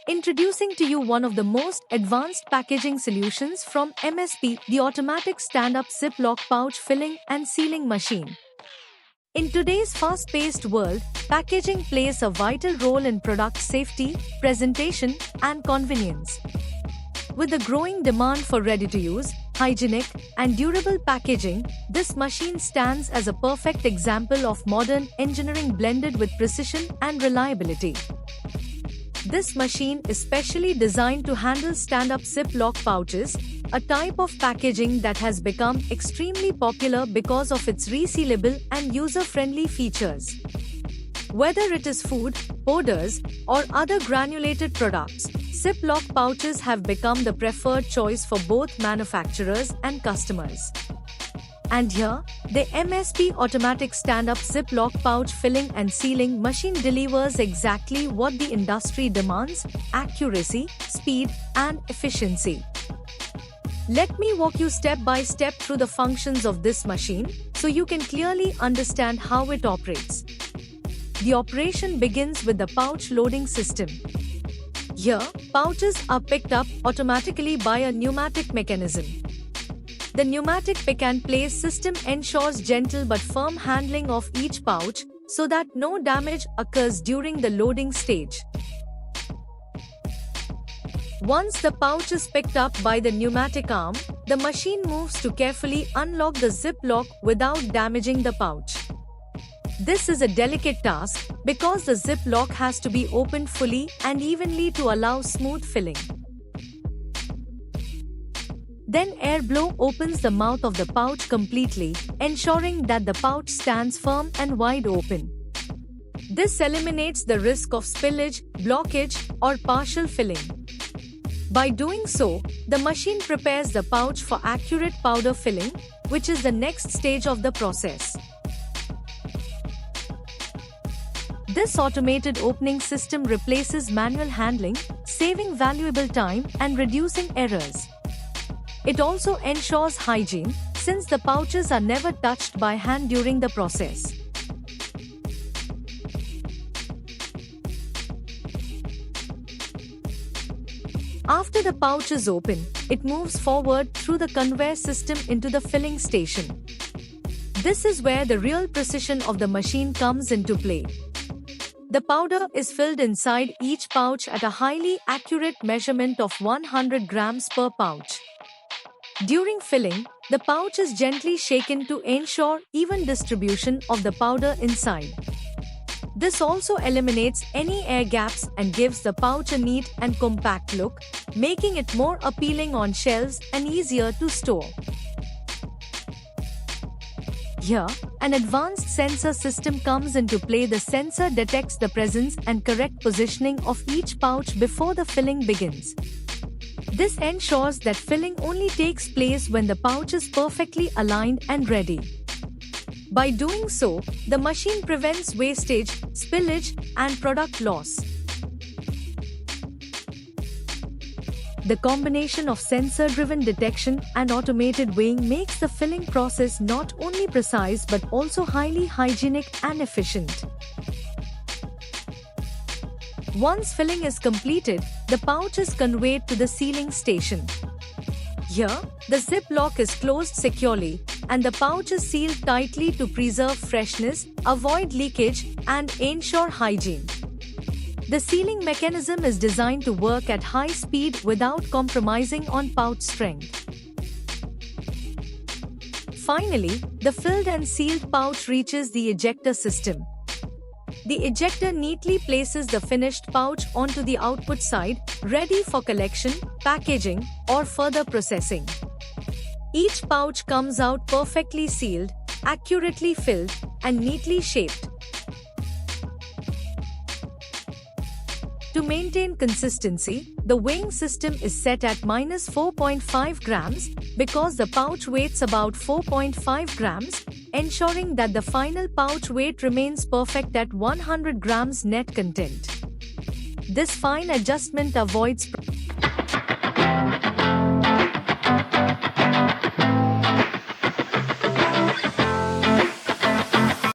Introducing to you one of the most advanced packaging solutions from MSP, the automatic stand-up Ziploc pouch filling and sealing machine. In today's fast-paced world, packaging plays a vital role in product safety, presentation, and convenience. With the growing demand for ready-to-use, hygienic, and durable packaging, this machine stands as a perfect example of modern engineering blended with precision and reliability. This machine is specially designed to handle stand-up Ziploc pouches, a type of packaging that has become extremely popular because of its resealable and user-friendly features. Whether it is food, powders, or other granulated products, Ziploc pouches have become the preferred choice for both manufacturers and customers. And here, the MSP automatic stand-up Ziploc pouch filling and sealing machine delivers exactly what the industry demands: accuracy, speed, and efficiency. Let me walk you step by step through the functions of this machine so you can clearly understand how it operates. The operation begins with the pouch loading system. Here, pouches are picked up automatically by a pneumatic mechanism. The pneumatic pick-and-place system ensures gentle but firm handling of each pouch so that no damage occurs during the loading stage. Once the pouch is picked up by the pneumatic arm, the machine moves to carefully unlock the Ziploc without damaging the pouch. This is a delicate task because the Ziploc has to be opened fully and evenly to allow smooth filling. Then airflow opens the mouth of the pouch completely, ensuring that the pouch stands firm and wide open. This eliminates the risk of spillage, blockage, or partial filling. By doing so, the machine prepares the pouch for accurate powder filling, which is the next stage of the process. This automated opening system replaces manual handling, saving valuable time and reducing errors. It also ensures hygiene, since the pouches are never touched by hand during the process. After the pouch is open, it moves forward through the conveyor system into the filling station. This is where the real precision of the machine comes into play. The powder is filled inside each pouch at a highly accurate measurement of 100 grams per pouch. During filling, the pouch is gently shaken to ensure even distribution of the powder inside. This also eliminates any air gaps and gives the pouch a neat and compact look, making it more appealing on shelves and easier to store. Here, an advanced sensor system comes into play. The sensor detects the presence and correct positioning of each pouch before the filling begins. This ensures that filling only takes place when the pouch is perfectly aligned and ready. By doing so, the machine prevents wastage, spillage, and product loss. The combination of sensor-driven detection and automated weighing makes the filling process not only precise but also highly hygienic and efficient. Once filling is completed, the pouch is conveyed to the sealing station. Here, the Ziploc is closed securely, and the pouch is sealed tightly to preserve freshness, avoid leakage, and ensure hygiene. The sealing mechanism is designed to work at high speed without compromising on pouch strength. Finally, the filled and sealed pouch reaches the ejector system. The ejector neatly places the finished pouch onto the output side, ready for collection, packaging, or further processing. Each pouch comes out perfectly sealed, accurately filled, and neatly shaped. To maintain consistency, the weighing system is set at -4.5 grams because the pouch weighs about 4.5 grams, ensuring that the final pouch weight remains perfect at 100 grams net content. This fine adjustment avoids